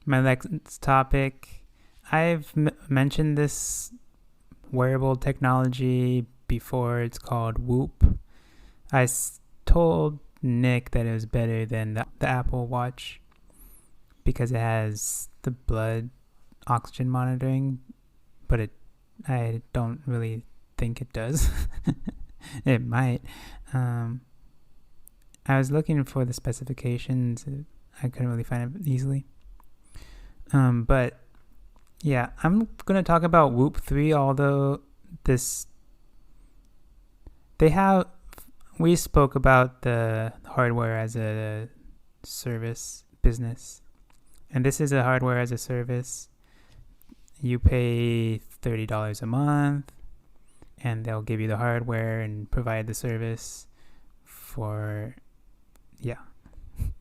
My next topic. I've mentioned this wearable technology before. It's called Whoop. Told Nick that it was better than the Apple Watch because it has the blood oxygen monitoring, but I don't really think it does. It might. I was looking for the specifications. I couldn't really find it easily. But yeah, I'm gonna talk about Whoop 3. Although we spoke about the hardware as a service business, and this is a hardware as a service. You pay $30 a month, and they'll give you the hardware and provide the service for,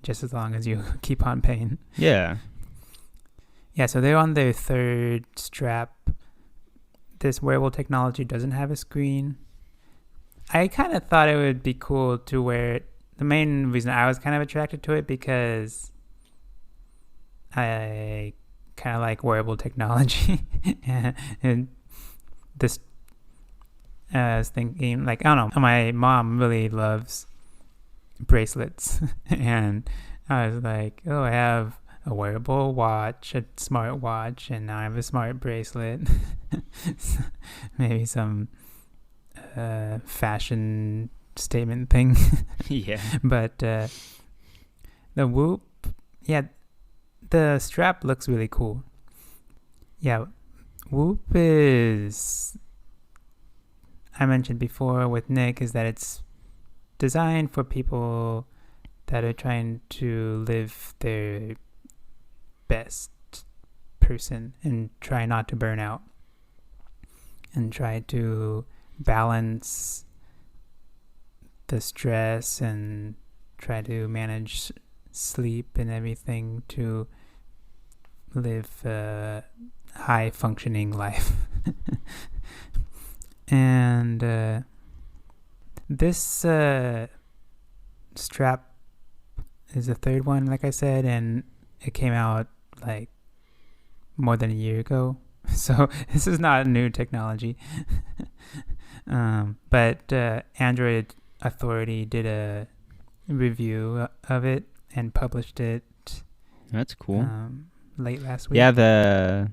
just as long as you keep on paying. Yeah. Yeah, so they're on their third strap. This wearable technology doesn't have a screen. I kind of thought it would be cool to wear it. The main reason I was kind of attracted to it because I kind of like wearable technology. And this, I was thinking, like, I don't know, my mom really loves bracelets. And I was like, oh, I have a wearable watch, a smart watch, and now I have a smart bracelet. Maybe some fashion statement thing. Yeah. But the Whoop, the strap looks really cool. Yeah, Whoop is, I mentioned before with Nick, is that it's designed for people that are trying to live their best person and try not to burn out and try to balance the stress and try to manage sleep and everything to live a high functioning life. And this strap is the third one, like I said, and it came out like more than a year ago. So this is not new technology. But Android Authority did a review of it and published it. That's cool. Late last week. Yeah, the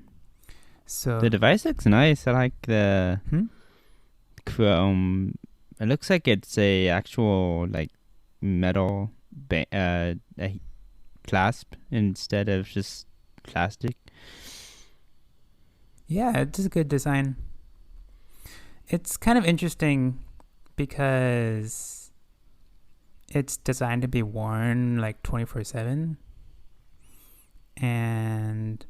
So device looks nice. I like the chrome. It looks like it's a actual like metal clasp instead of just plastic. yeah, it's a good design. It's kind of interesting because it's designed to be worn like 24/7. And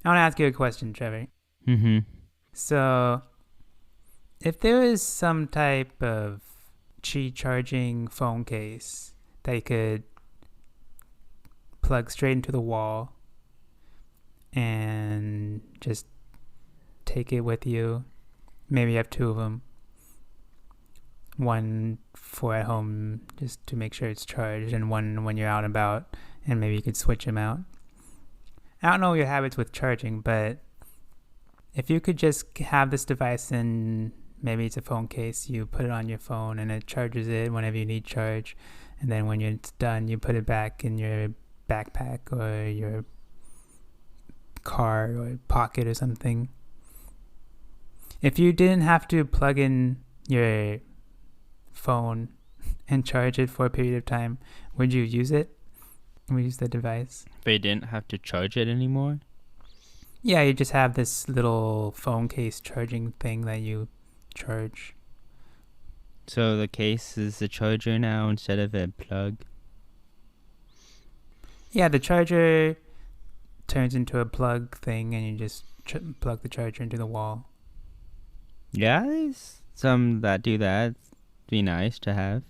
I want to ask you a question, Trevor. Mm-hmm. So, if there is some type of Qi charging phone case that you could plug straight into the wall and just take it with you, maybe you have two of them, one for at home just to make sure it's charged, and one when you're out and about, and maybe you could switch them out. I don't know your habits with charging, but if you could just have this device and maybe it's a phone case, you put it on your phone and it charges it whenever you need charge, and then when it's done, you put it back in your backpack or your car or pocket or something. If you didn't have to plug in your phone and charge it for a period of time, would you use it? Would you use the device? They didn't have to charge it anymore? Yeah, you just have this little phone case charging thing that you charge. So the case is the charger now instead of a plug? Yeah, the charger turns into a plug thing and you just plug the charger into the wall. Yeah, there's some that do that. It'd be nice to have.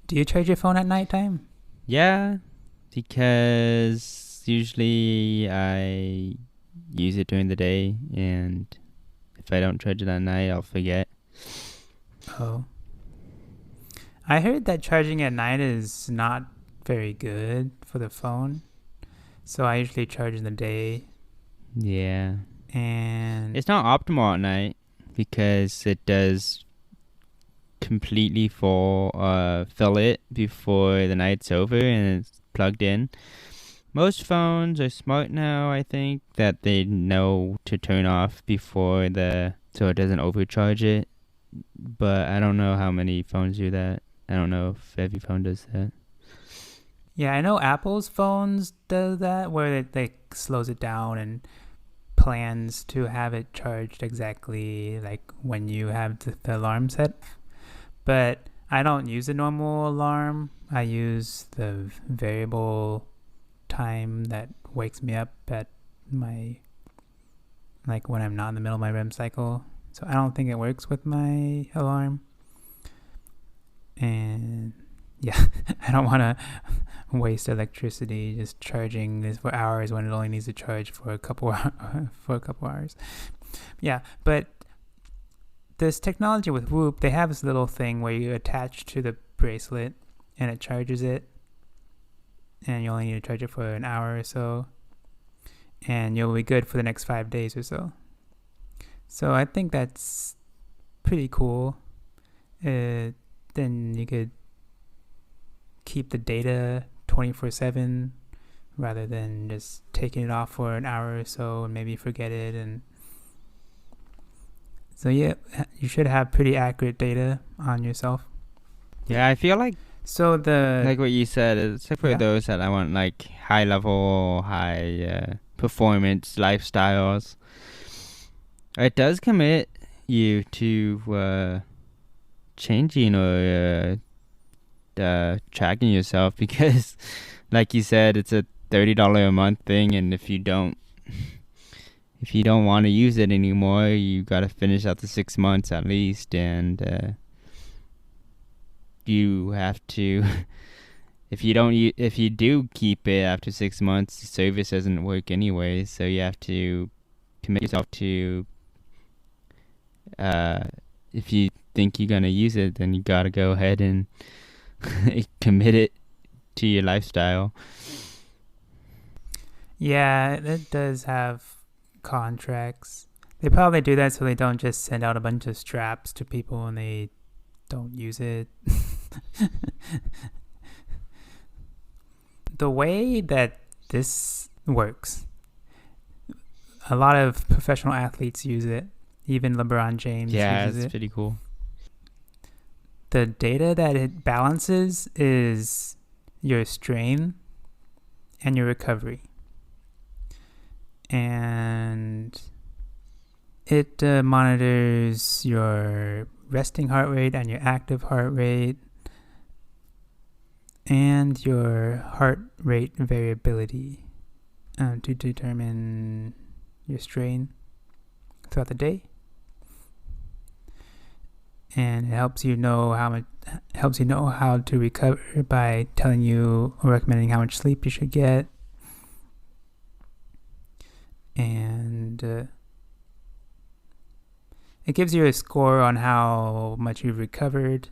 Do you charge your phone at nighttime? Yeah, because usually I use it during the day, and if I don't charge it at night, I'll forget. Oh. I heard that charging at night is not very good for the phone. So I usually charge in the day, Yeah. and It's not optimal at night because it does completely fill it before the night's over and it's plugged in. Most phones are smart now, I think, that they know to turn off before so it doesn't overcharge it. But I don't know how many phones do that. I don't know if every phone does that. yeah, I know Apple's phones do that, where it like slows it down and plans to have it charged exactly like when you have the alarm set. But I don't use the normal alarm. I use the variable time that wakes me up at my, like when I'm not in the middle of my REM cycle. So I don't think it works with my alarm. And yeah, I don't want to waste electricity just charging this for hours when it only needs to charge for a couple hours. Yeah, but this technology with Whoop, they have this little thing where you attach to the bracelet and it charges it, and you only need to charge it for an hour or so, and you'll be good for the next 5 days or so. So I think that's pretty cool. Then you could keep the data 24/7 rather than just taking it off for an hour or so and maybe forget it. And so yeah, you should have pretty accurate data on yourself. Yeah, I feel like like what you said, except for those that I want like high level, high performance lifestyles, it does commit you to changing or tracking yourself because, like you said, it's a $30 a month thing, and if you don't want to use it anymore, you got to finish out the 6 months at least, and you have to. If you do keep it after 6 months, the service doesn't work anyway, so you have to commit yourself to. If you think you're gonna use it, then you gotta go ahead and commit it to your lifestyle. Yeah, it does have contracts. They probably do that so they don't just send out a bunch of straps to people and they don't use it. The way that this works, a lot of professional athletes use it. Even LeBron James uses it. Yeah, it's pretty cool. The data that it balances is your strain and your recovery. And it monitors your resting heart rate and your active heart rate and your heart rate variability to determine your strain throughout the day. And it helps you know how to recover by telling you or recommending how much sleep you should get. And it gives you a score on how much you've recovered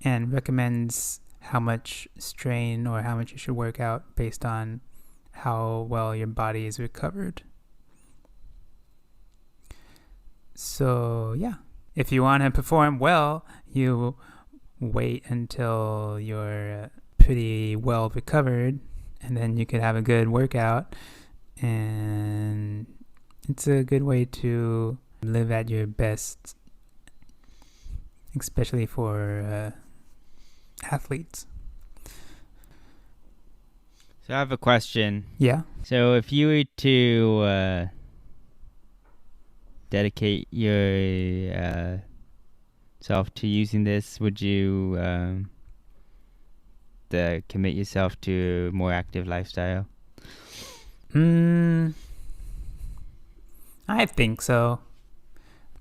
and recommends how much strain or how much you should work out based on how well your body is recovered. So yeah, if you want to perform well, you wait until you're pretty well recovered, and then you could have a good workout. And it's a good way to live at your best, especially for athletes. So I have a question. Yeah. So if you were to dedicate your self to using this, would you commit yourself to a more active lifestyle? I think so.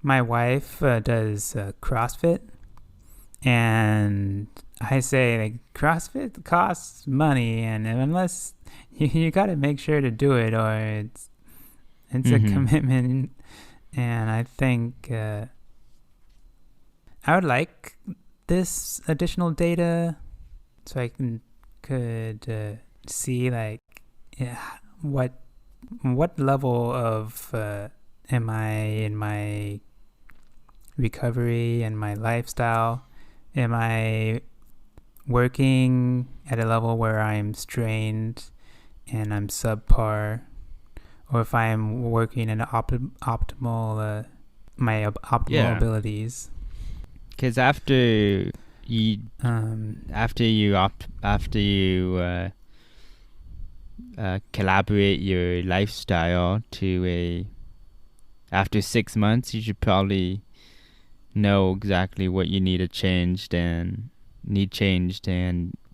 My wife does CrossFit, and I say like CrossFit costs money, and unless you got to make sure to do it, or it's a commitment. And I think I would like this additional data so I could see like what level of am I in my recovery and my lifestyle? Am I working at a level where I'm strained and I'm subpar, or if I'm working in optimal Yeah. abilities? Because after you collaborate your lifestyle to after 6 months, you should probably know exactly what you need changed and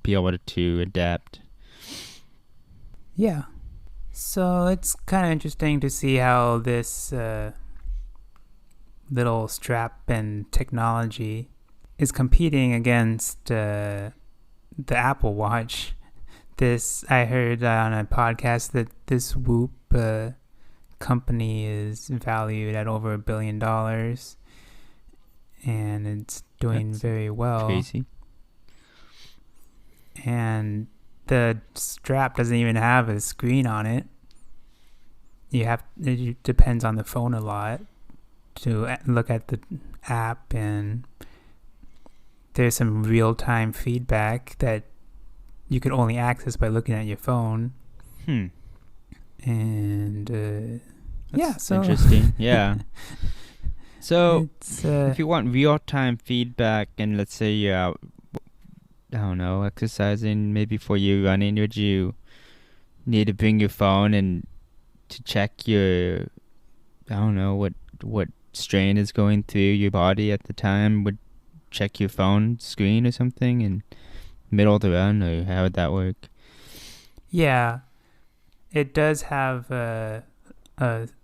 be able to adapt. Yeah. So it's kind of interesting to see how this little strap and technology is competing against the Apple Watch. I heard on a podcast that this Whoop company is valued at over $1 billion, and it's doing very well. Crazy. And the strap doesn't even have a screen on it. It depends on the phone a lot to look at the app, and there's some real-time feedback that you can only access by looking at your phone. And so interesting. Yeah. So if you want real-time feedback, and let's say you're out, I don't know, exercising, maybe for you running, would you need to bring your phone and to check your, I don't know, what strain is going through your body at the time? Would check your phone screen or something in middle of the run, or how would that work? Yeah, it does have a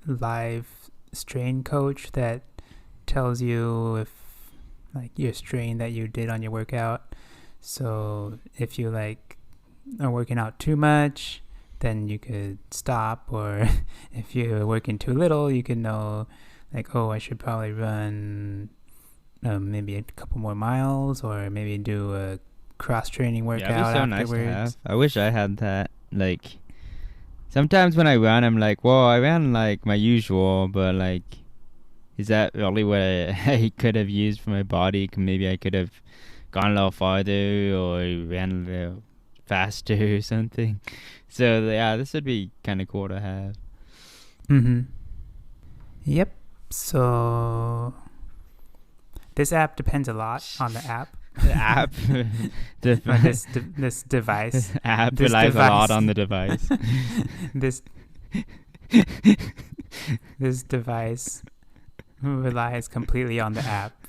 live strain coach that tells you if your strain that you did on your workout. So if you are working out too much, then you could stop, or if you're working too little, you can know I should probably run maybe a couple more miles, or maybe do a cross-training workout afterwards. Nice to have. I wish I had that. Sometimes when I run, I'm like, whoa, I ran my usual, but is that really what I could have used for my body? Maybe I could have gone a little farther or ran a little faster or something. So yeah, this would be kind of cool to have. Yep. So this app depends a lot on the app. The app, this device. App relies a lot on the device. This device relies completely on the app.